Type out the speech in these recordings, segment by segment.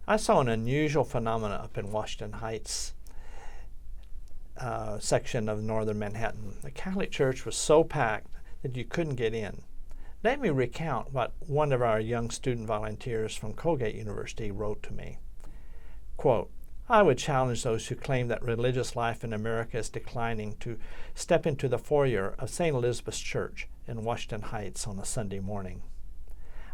I saw an unusual phenomenon up in Washington Heights section of northern Manhattan. The Catholic Church was so packed that you couldn't get in. Let me recount what one of our young student volunteers from Colgate University wrote to me. Quote, I would challenge those who claim that religious life in America is declining to step into the foyer of St. Elizabeth's Church in Washington Heights on a Sunday morning.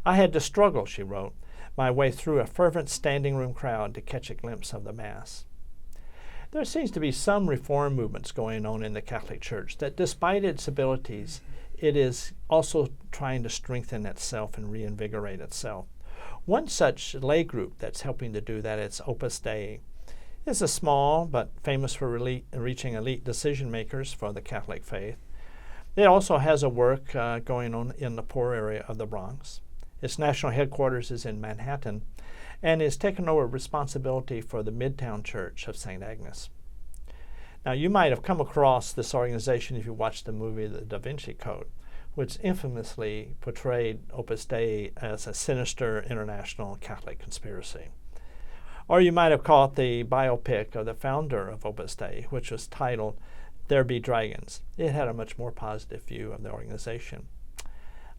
I had to struggle, she wrote, my way through a fervent standing room crowd to catch a glimpse of the Mass. There seems to be some reform movements going on in the Catholic Church that despite its abilities, it is also trying to strengthen itself and reinvigorate itself. One such lay group that's helping to do that is Opus Dei. It's a small but famous for reaching elite decision makers for the Catholic faith. It also has a work going on in the poor area of the Bronx. Its national headquarters is in Manhattan and is taken over responsibility for the Midtown Church of St. Agnes. Now, you might have come across this organization if you watched the movie The Da Vinci Code, which infamously portrayed Opus Dei as a sinister international Catholic conspiracy. Or you might have caught the biopic of the founder of Opus Dei, which was titled There Be Dragons. It had a much more positive view of the organization.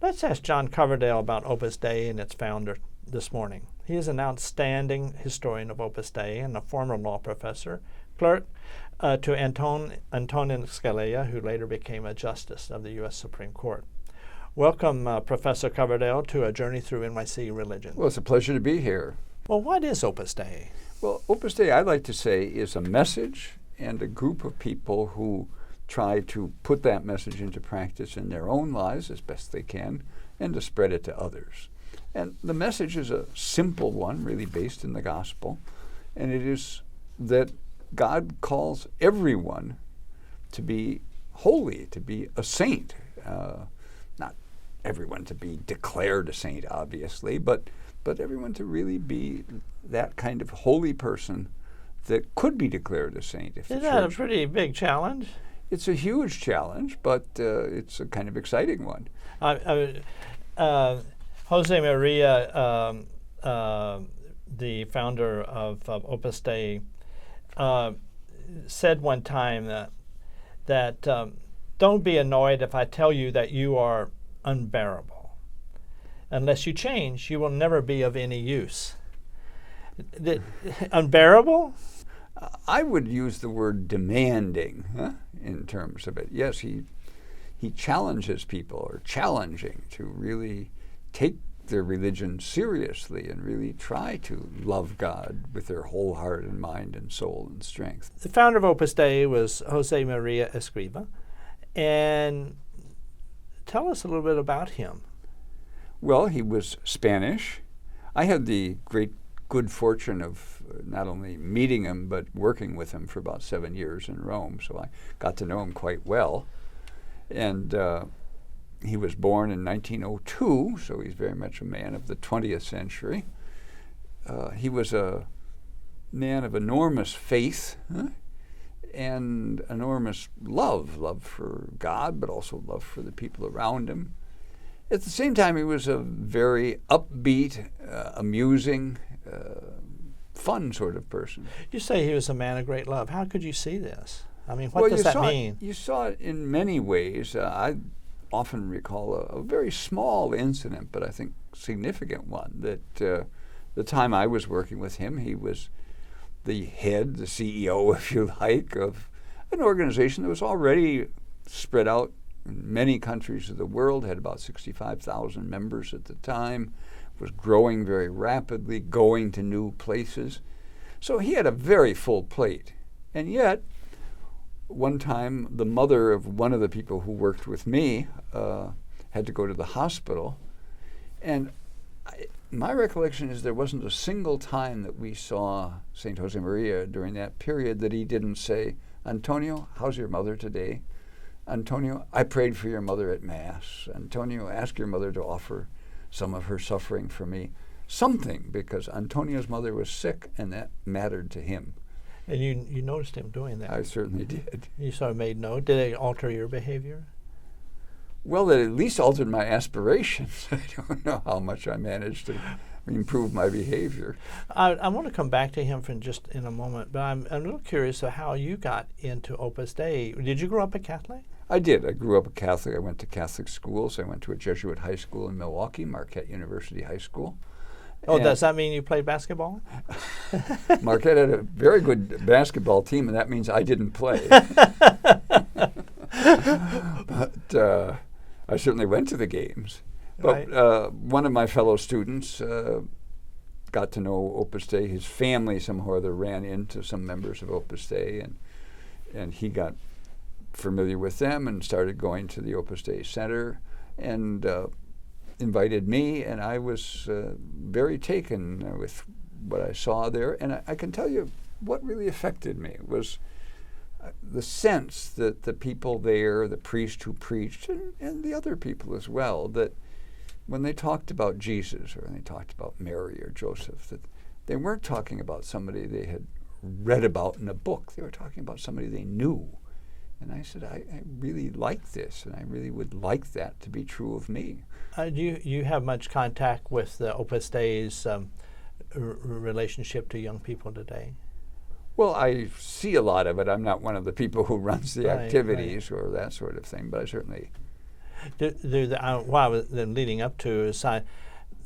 Let's ask John Coverdale about Opus Dei and its founder this morning. He is an outstanding historian of Opus Dei and a former law professor, clerk to Antonin Scalia, who later became a justice of the U.S. Supreme Court. Welcome, Professor Coverdale, to A Journey Through NYC Religion. Well, it's a pleasure to be here. Well, what is Opus Dei? Well, Opus Dei, I'd like to say, is a message and a group of people who try to put that message into practice in their own lives as best they can and to spread it to others. And the message is a simple one, really based in the gospel, and it is that God calls everyone to be holy, to be a saint. Not everyone to be declared a saint, obviously, but everyone to really be that kind of holy person that could be declared a saint. Isn't that a pretty big challenge? It's a huge challenge, but it's a kind of exciting one. Jose Maria, the founder of Opus Dei, said one time that don't be annoyed if I tell you that you are unbearable. Unless you change, you will never be of any use. Unbearable? I would use the word demanding in terms of it. Yes, he challenges people, or challenging, to really take their religion seriously and really try to love God with their whole heart and mind and soul and strength. The founder of Opus Dei was Jose Maria Escriva. And tell us a little bit about him. Well, he was Spanish. I had the great good fortune of not only meeting him, but working with him for about 7 years in Rome, so I got to know him quite well. And he was born in 1902, so he's very much a man of the 20th century. He was a man of enormous faith and enormous love for God, but also love for the people around him. At the same time, he was a very upbeat, amusing, fun sort of person. You say he was a man of great love. How could you see this? I mean, what does that mean? You saw it in many ways. I often recall a very small incident, but I think significant one, that the time I was working with him, he was the head, the CEO, if you like, of an organization that was already spread out in many countries of the world, had about 65,000 members at the time, was growing very rapidly, going to new places. So he had a very full plate. And yet, one time, the mother of one of the people who worked with me had to go to the hospital. And my recollection is there wasn't a single time that we saw St. Jose Maria during that period that he didn't say, Antonio, how's your mother today? Antonio, I prayed for your mother at Mass. Antonio, ask your mother to offer some of her suffering for me. Something, because Antonio's mother was sick, and that mattered to him. And you noticed him doing that? I certainly did. You sort of made note. Did it alter your behavior? Well, it at least altered my aspirations. I don't know how much I managed to improve my behavior. I want to come back to him for just in a moment, but I'm a little curious of how you got into Opus Dei. Did you grow up a Catholic? I did. I grew up a Catholic. I went to Catholic schools. I went to a Jesuit high school in Milwaukee, Marquette University High School. Oh, does that mean you played basketball? Marquette had a very good basketball team, and that means I didn't play. But I certainly went to the games. But Right. One of my fellow students got to know Opus Dei. His family somehow or other ran into some members of Opus Dei, and he got familiar with them and started going to the Opus Dei Center and invited me, and I was very taken with what I saw there. And I can tell you what really affected me was the sense that the people there, the priest who preached, and the other people as well, that when they talked about Jesus or when they talked about Mary or Joseph, that they weren't talking about somebody they had read about in a book. They were talking about somebody they knew. And I said, I really like this, and I really would like that to be true of me. Do you have much contact with the Opus Dei's relationship to young people today? Well, I see a lot of it. I'm not one of the people who runs the Right, activities or that sort of thing, but I certainly... What I was then leading up to is, a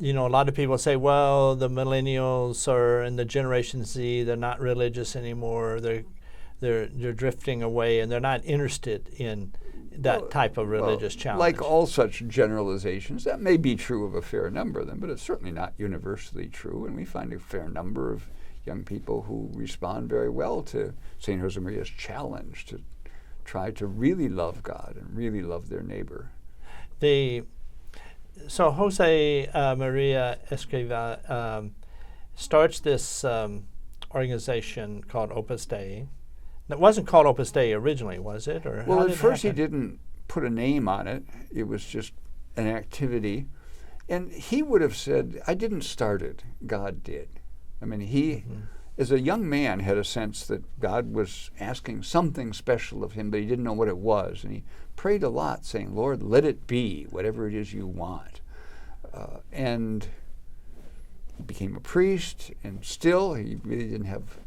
lot of people say, well, the millennials and the Generation Z, they're not religious anymore. They're drifting away, and they're not interested in that type of religious challenge. Like all such generalizations, that may be true of a fair number of them, but it's certainly not universally true. And we find a fair number of young people who respond very well to St. Josemaria's challenge to try to really love God and really love their neighbor. So Jose Maria Escriva starts this organization called Opus Dei. It wasn't called Opus Dei originally, was it? Or well, at first he didn't put a name on it. It was just an activity. And he would have said, I didn't start it, God did. I mean, he, as a young man, had a sense that God was asking something special of him, but he didn't know what it was. And he prayed a lot, saying, Lord, let it be whatever it is you want. And he became a priest, and still he really didn't have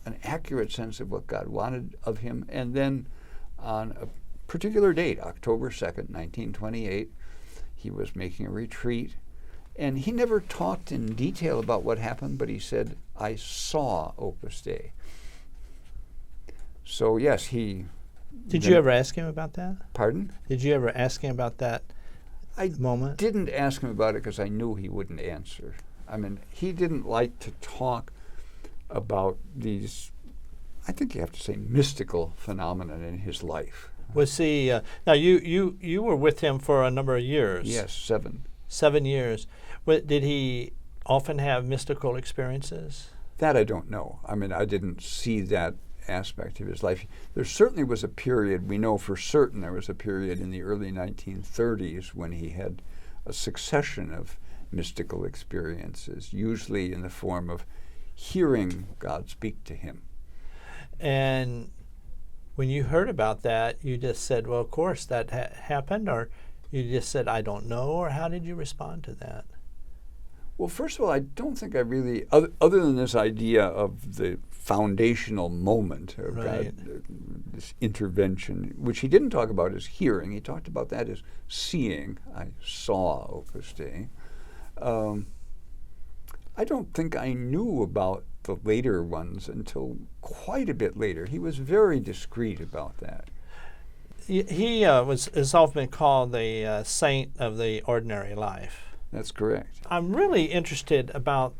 an accurate sense of what God wanted of him. And then on a particular date, October 2nd, 1928, he was making a retreat. And he never talked in detail about what happened, but he said, I saw Opus Dei. So yes, he... Did you ever ask him about that? Pardon? Did you ever ask him about that moment? I didn't ask him about it because I knew he wouldn't answer. I mean, he didn't like to talk about these, I think you have to say, mystical phenomena in his life. Was he, now you were with him for a number of years. Yes, 7. 7 years. Did he often have mystical experiences? That I don't know. I mean, I didn't see that aspect of his life. There certainly was a period, we know for certain there was a period in the early 1930s when he had a succession of mystical experiences, usually in the form of hearing God speak to him. And when you heard about that, you just said, well, of course that happened, or you just said, I don't know, or how did you respond to that? Well, first of all, I don't think I really, other than this idea of the foundational moment of Right. God, this intervention, which he didn't talk about as hearing, he talked about that as seeing. I saw Opus Dei. I don't think I knew about the later ones until quite a bit later. He was very discreet about that. He has often been called the saint of the ordinary life. That's correct. I'm really interested about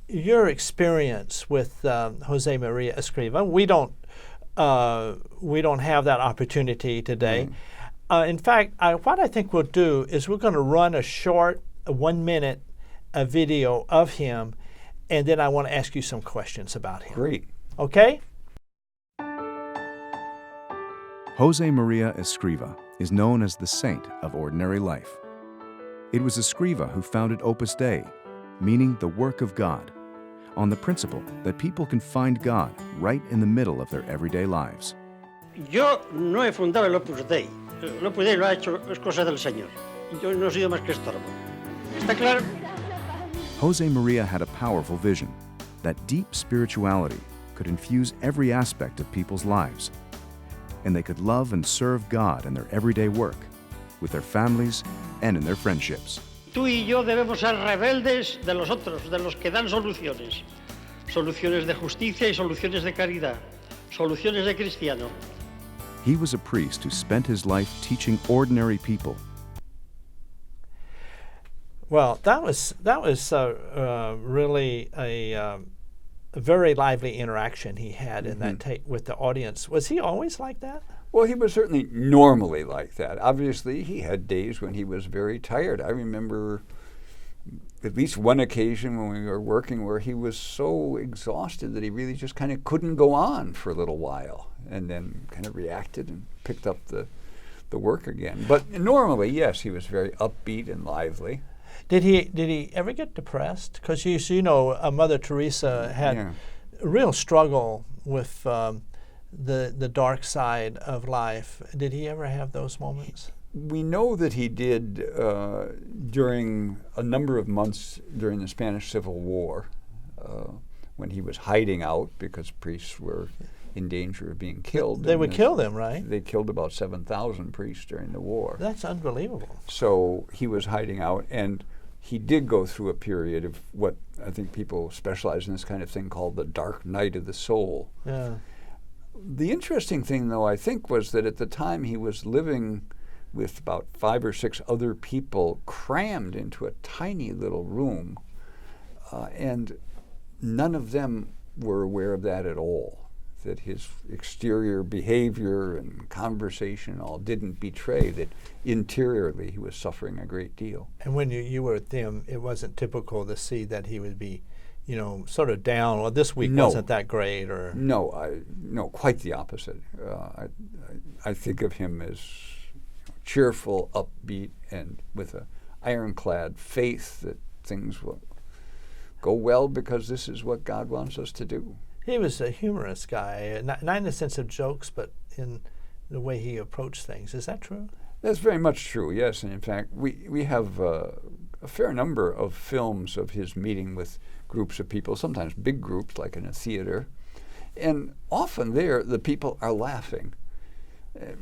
your experience with Jose Maria Escriva. We don't have that opportunity today. In fact, what I think we'll do is we're going to run a short 1-minute video of him, and then I want to ask you some questions about him. Great. Okay? Jose Maria Escriva is known as the saint of ordinary life. It was Escriva who founded Opus Dei, meaning the work of God, on the principle that people can find God right in the middle of their everyday lives. Yo no he fundado el Opus Dei. El Opus Dei lo ha hecho, es cosa del Señor. Yo no he sido más que estorbo. ¿Está claro? Jose Maria had a powerful vision that deep spirituality could infuse every aspect of people's lives, and they could love and serve God in their everyday work, with their families and in their friendships. Tú y yo debemos ser rebeldes de los otros, de los que dan soluciones. Soluciones de justicia y soluciones de caridad. Soluciones de cristiano. He was a priest who spent his life teaching ordinary people. Well, that was really a very lively interaction he had in that tape with the audience. Was he always like that? Well, he was certainly normally like that. Obviously, he had days when he was very tired. I remember at least one occasion when we were working where he was so exhausted that he really just kind of couldn't go on for a little while, and then kind of reacted and picked up the work again. But normally, yes, he was very upbeat and lively. Did he ever get depressed? Because you know, Mother Teresa had a real struggle with the dark side of life. Did he ever have those moments? We know that he did during a number of months during the Spanish Civil War, when he was hiding out because priests were in danger of being killed. They would kill them, right? They killed about 7,000 priests during the war. That's unbelievable. So he was hiding out, and he did go through a period of what I think people specialize in this kind of thing called the dark night of the soul. Yeah. The interesting thing, though, I think, was that at the time he was living with about 5 or 6 other people crammed into a tiny little room, and none of them were aware of that at all, that his exterior behavior and conversation all didn't betray that interiorly he was suffering a great deal. And when you were with him, it wasn't typical to see that he would be, you know, sort of down, or this week wasn't that great, or... No, quite the opposite. I think of him as cheerful, upbeat, and with an ironclad faith that things will go well because this is what God wants us to do. He was a humorous guy, not in the sense of jokes, but in the way he approached things. Is that true? That's very much true, yes. And in fact, we have a fair number of films of his meeting with groups of people, sometimes big groups like in a theater. And often there, the people are laughing.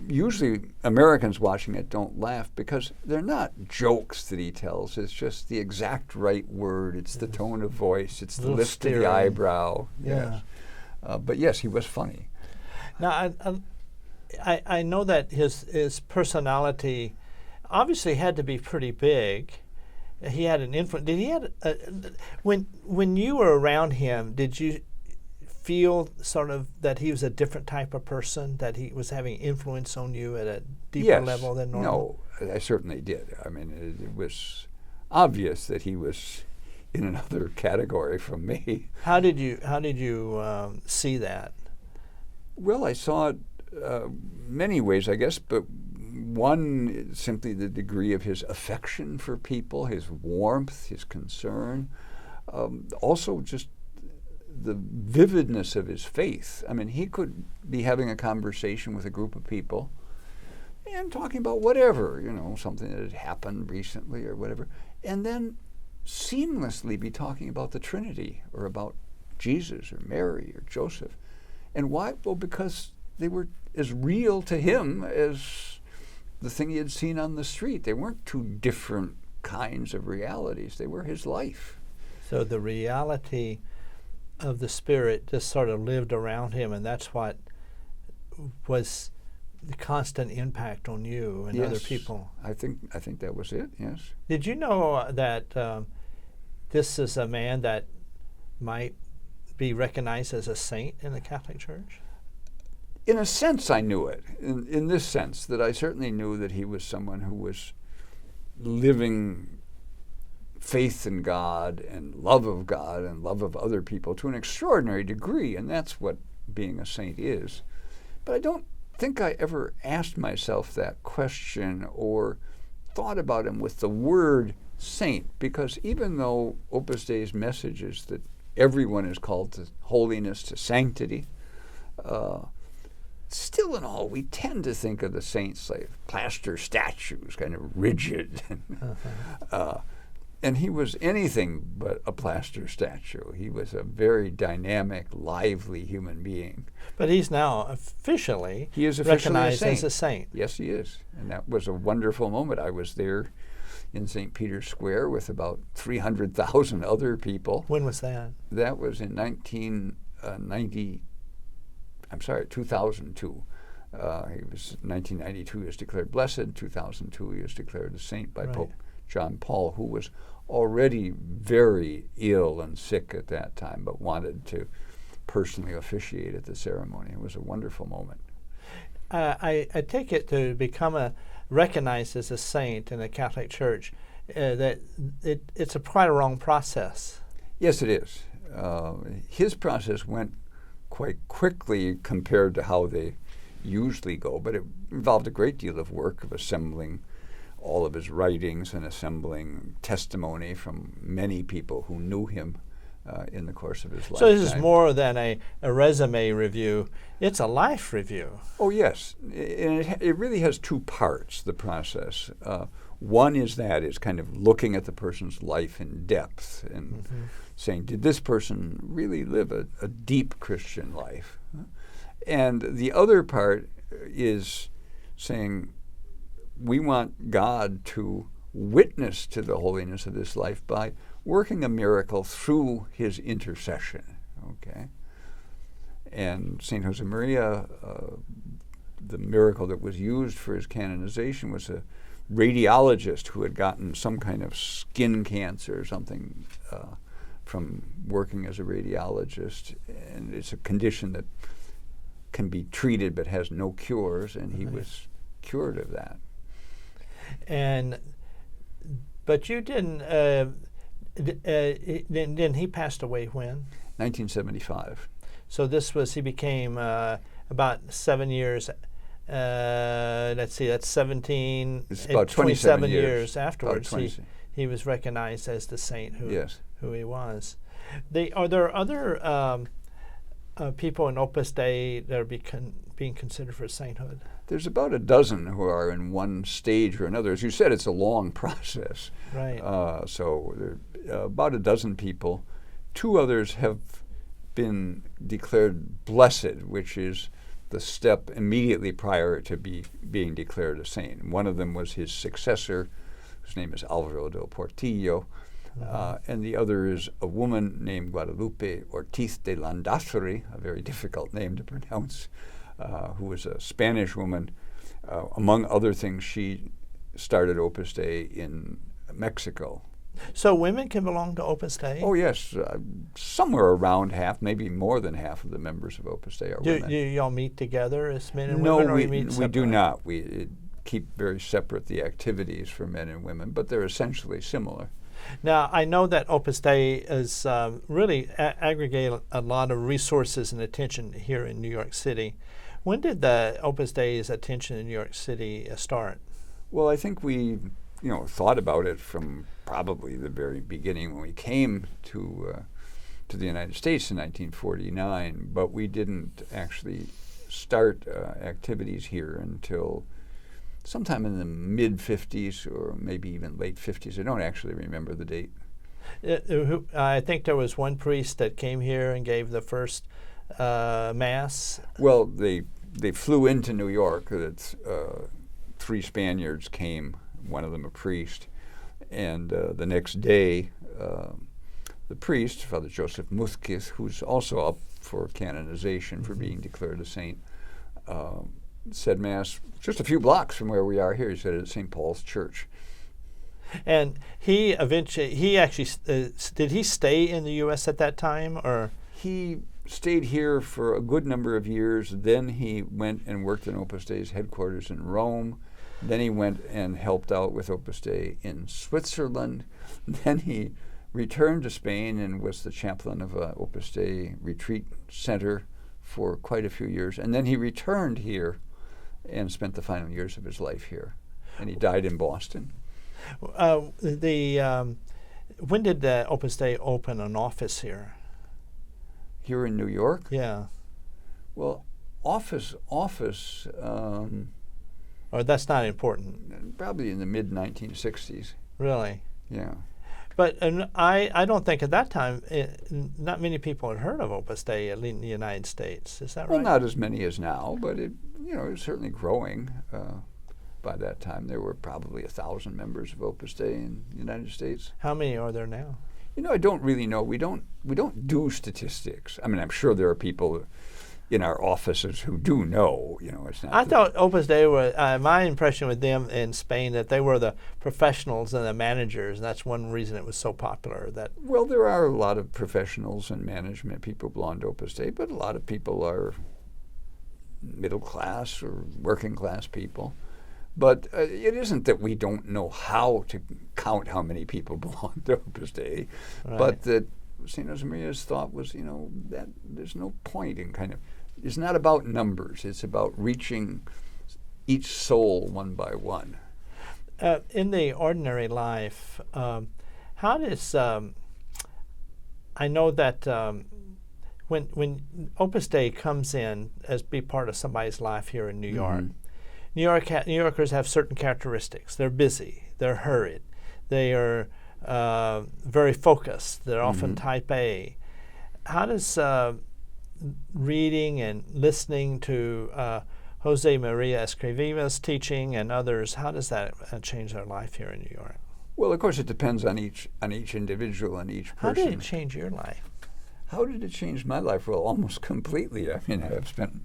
Usually Americans watching it don't laugh because they're not jokes that he tells. It's just the exact right word. It's the tone of voice. It's the lift of the eyebrow. Yeah. Yes. But yes, he was funny. Now, I know that his personality obviously had to be pretty big. He had an influence. Did he have when you were around him? Did you feel sort of that he was a different type of person, that he was having influence on you at a deeper level than normal? No, I certainly did. I mean, it was obvious that he was in another category from me. How did you see that? Well, I saw it many ways, I guess, but one, simply the degree of his affection for people, his warmth, his concern, also just the vividness of his faith. I mean, he could be having a conversation with a group of people and talking about whatever, you know, something that had happened recently or whatever, and then seamlessly be talking about the Trinity or about Jesus or Mary or Joseph. And why? Well, because they were as real to him as the thing he had seen on the street. They weren't two different kinds of realities. They were his life. So the reality of the Spirit just sort of lived around him, and that's what was the constant impact on you and other people. I think that was it, yes. Did you know that this is a man that might be recognized as a saint in the Catholic Church? In a sense, I knew it. In this sense, that I certainly knew that he was someone who was living faith in God and love of God and love of other people to an extraordinary degree, and that's what being a saint is. But I don't think I ever asked myself that question or thought about him with the word saint, because even though Opus Dei's message is that everyone is called to holiness, to sanctity, still in all, we tend to think of the saints like plaster statues, kind of rigid. And he was anything but a plaster statue. He was a very dynamic, lively human being. But he's now officially He is officially recognized a saint. as a saint. Yes, he is. And that was a wonderful moment. I was there in St. Peter's Square with about 300,000 other people. When was that? That was in 2002. He was 1992. He was declared blessed. 2002, he was declared a saint by Pope John Paul, who was already very ill and sick at that time, but wanted to personally officiate at the ceremony. It was a wonderful moment. I take it to become recognized as a saint in the Catholic Church, that it's quite a long process. Yes, it is. His process went quite quickly compared to how they usually go, but it involved a great deal of work of assembling all of his writings and assembling testimony from many people who knew him in the course of his lifetime. So this is more than a resume review. It's a life review. Oh, yes. It really has two parts, the process. One is kind of looking at the person's life in depth and saying, did this person really live a deep Christian life? And the other part is saying, we want God to witness to the holiness of this life by working a miracle through his intercession. Okay? And St. Josemaria, the miracle that was used for his canonization was a radiologist who had gotten some kind of skin cancer or something from working as a radiologist. And it's a condition that can be treated but has no cures, and he was cured of that. But you didn't. Then he passed away when? 1975. So he became about 7 years. Let's see, that's 17. It's about 27 years afterwards. He was recognized as the saint who he was. Are there other people in Opus Dei that are being considered for sainthood? There's about a dozen who are in one stage or another. As you said, it's a long process. Right. So there are about a dozen people. Two others have been declared blessed, which is the step immediately prior to being declared a saint. One of them was his successor, whose name is Alvaro del Portillo, and the other is a woman named Guadalupe Ortiz de Landazuri, a very difficult name to pronounce, who was a Spanish woman. Among other things, she started Opus Dei in Mexico. So women can belong to Opus Dei? Oh, yes. Somewhere around half, maybe more than half of the members of Opus Dei are women. Do y'all meet together as men and women? No, or you meet we do not. We keep very separate the activities for men and women, but they're essentially similar. Now, I know that Opus Dei is really aggregate a lot of resources and attention here in New York City. When did the Opus Dei's attention in New York City start? Well, I think we thought about it from probably the very beginning when we came to the United States in 1949, but we didn't actually start activities here until sometime in the mid-50s or maybe even late 50s. I don't actually remember the date. I think there was one priest that came here and gave the first Mass. Well, they flew into New York. Three Spaniards came, one of them a priest, and the next day the priest, Father Joseph Musquiz, who's also up for canonization for being declared a saint, said Mass just a few blocks from where we are here. He said it at St. Paul's Church. And he actually, did he stay in the U.S. at that time, or? He stayed here for a good number of years. Then he went and worked in Opus Dei's headquarters in Rome. Then he went and helped out with Opus Dei in Switzerland. Then he returned to Spain and was the chaplain of a Opus Dei retreat center for quite a few years. And then he returned here and spent the final years of his life here. And he died in Boston. When did the Opus Dei open an office here? Here in New York? Yeah. Well, office. Or that's not important. Probably in the mid-1960s. Really? Yeah. But I don't think at that time, not many people had heard of Opus Dei in the United States. Is that Well, right? not as many as now, but it was certainly growing. By that time, there were probably 1,000 members of Opus Dei in the United States. How many are there now? I don't really know. We don't do statistics. I mean, I'm sure there are people in our offices who do know. It's not. I thought Opus Dei were, my impression with them in Spain, that they were the professionals and the managers, and that's one reason it was so popular. Well, there are a lot of professionals and management people belong to Opus Dei, but a lot of people are middle class or working class people. But it isn't that we don't know how to count how many people belong to Opus Dei, Right. but that St. Josemaриa's thought was, that there's no point in it's not about numbers. It's about reaching each soul one by one. In the ordinary life, how does, I know that when Opus Dei comes in as be part of somebody's life here in New York, New Yorkers have certain characteristics. They're busy. They're hurried. They are very focused. They're often type A. How does reading and listening to Jose Maria Escriviva's teaching and others, how does that change their life here in New York? Well, of course, it depends on each individual and each person. How did it change your life? How did it change my life? Well, almost completely. I mean, I've spent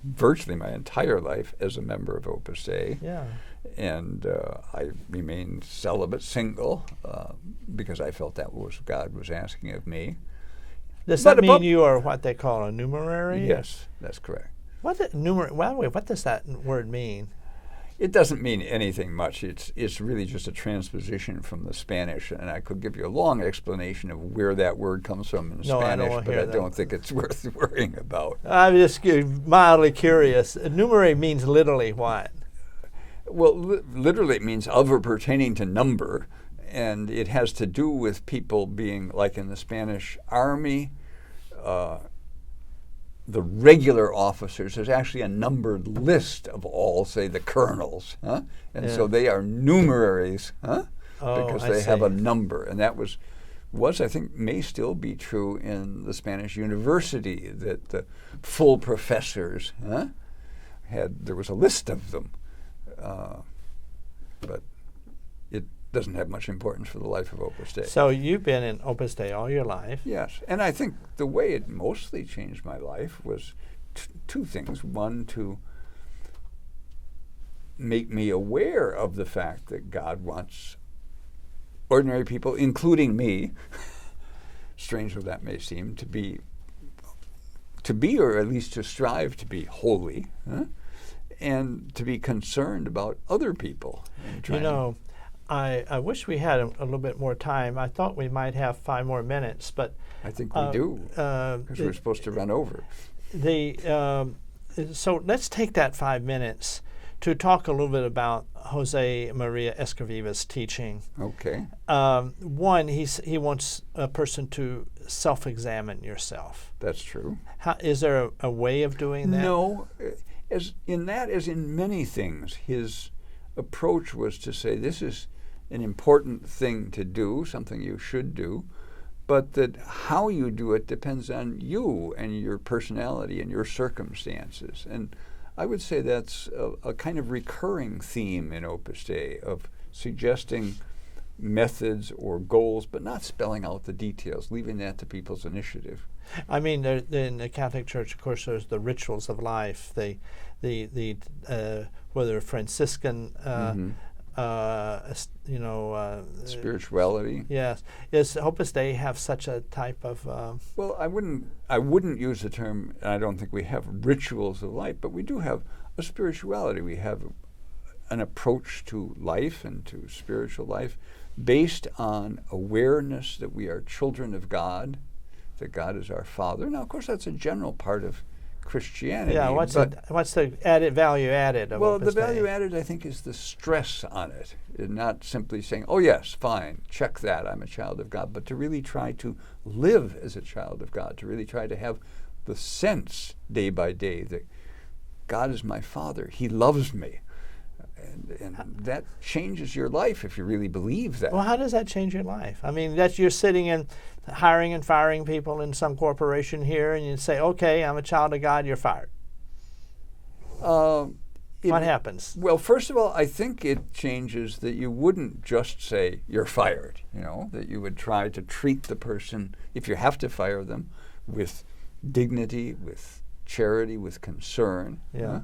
virtually my entire life as a member of Opus Dei. Yeah. And I remained celibate, single, because I felt that was what God was asking of me. Does that mean you are what they call a numerary? Yes, that's correct. What does that word mean? It doesn't mean anything much. It's really just a transposition from the Spanish, and I could give you a long explanation of where that word comes from in Spanish, but I don't think it's worth worrying about. I'm just mildly curious. Numerary means literally what? Well, literally it means of or pertaining to number, and it has to do with people being, like in the Spanish Army, the regular officers. There's actually a numbered list of all, say, the colonels, and so they are numeraries, because they have a number, and that was I think may still be true in the Spanish university, that the full professors there was a list of them. But it doesn't have much importance for the life of Opus Dei. So you've been in Opus Dei all your life. Yes, and I think the way it mostly changed my life was two things. One, to make me aware of the fact that God wants ordinary people, including me, strange though that may seem, to be, or at least to strive to be holy, and to be concerned about other people. I wish we had a little bit more time. I thought we might have 5 more minutes, but I think we do, because we're supposed to run over. So let's take that 5 minutes to talk a little bit about Jose Maria Escriviva's teaching. Okay. One, he wants a person to self-examine yourself. That's true. Is there a way of doing that? No. As in many things, his approach was to say this is an important thing to do, something you should do, but that how you do it depends on you and your personality and your circumstances. And I would say that's a kind of recurring theme in Opus Dei, of suggesting methods or goals, but not spelling out the details, leaving that to people's initiative. I mean, in the Catholic Church, of course, there's the rituals of life, whether Franciscan, spirituality. Yes. Does Opus Dei have such a type of? Well, I wouldn't use the term. I don't think we have rituals of life, but we do have a spirituality. We have an approach to life and to spiritual life based on awareness that we are children of God, that God is our Father. Now, of course, that's a general part of Christianity. Yeah, what's the added value added of Opus the Dei? value added, I think, is the stress on it. Not simply saying, oh yes, fine, check that, I'm a child of God, but to really try to live as a child of God, to really try to have the sense day by day that God is my Father, He loves me, And that changes your life if you really believe that. Well, how does that change your life? I mean, that's you're sitting and hiring and firing people in some corporation here, and you say, okay, I'm a child of God, you're fired. What happens? Well, first of all, I think it changes that you wouldn't just say you're fired, that you would try to treat the person, if you have to fire them, with dignity, with charity, with concern. Yeah.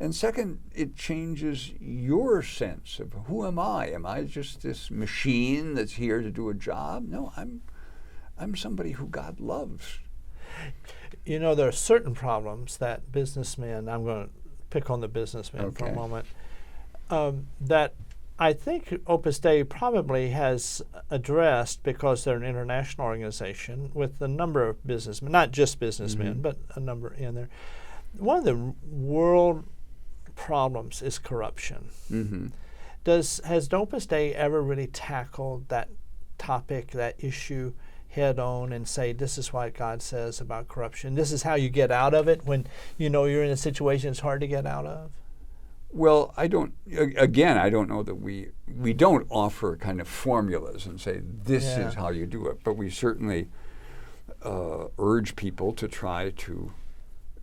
And second, it changes your sense of who am I? Am I just this machine that's here to do a job? No, I'm somebody who God loves. There are certain problems that businessmen, I'm going to pick on the businessmen for a moment, that I think Opus Dei probably has addressed because they're an international organization with a number of businessmen, not just businessmen, but a number in there. One of the world problems is corruption. Has Opus Dei ever really tackled that topic, that issue head on and say, this is what God says about corruption? This is how you get out of it when you're in a situation it's hard to get out of? Well, I don't know that we don't offer kind of formulas and say this is how you do it, but we certainly urge people to try to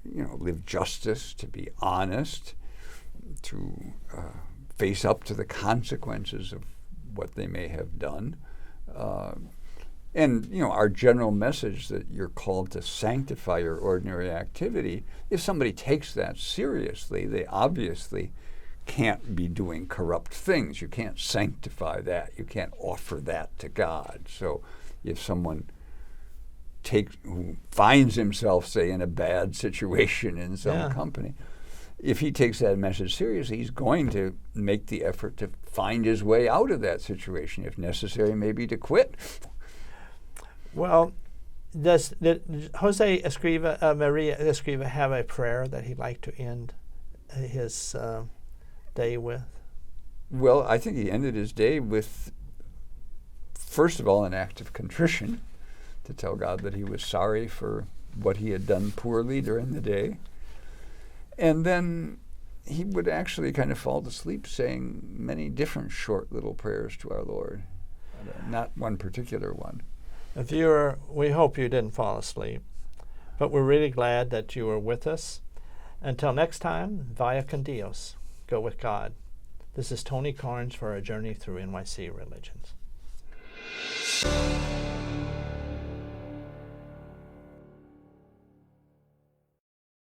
live justice, to be honest, to face up to the consequences of what they may have done. And our general message that you're called to sanctify your ordinary activity, if somebody takes that seriously, they obviously can't be doing corrupt things. You can't sanctify that. You can't offer that to God. So if someone who finds himself, say, in a bad situation in some company, if he takes that message seriously, he's going to make the effort to find his way out of that situation, if necessary, maybe to quit. Well, does Jose Maria Escriva have a prayer that he'd like to end his day with? Well, I think he ended his day with, first of all, an act of contrition, to tell God that he was sorry for what he had done poorly during the day. And then he would actually kind of fall to sleep saying many different short little prayers to our Lord, not one particular one. Viewer, we hope you didn't fall asleep, but we're really glad that you were with us. Until next time, vaya con Dios, go with God. This is Tony Carnes for our journey through NYC religions.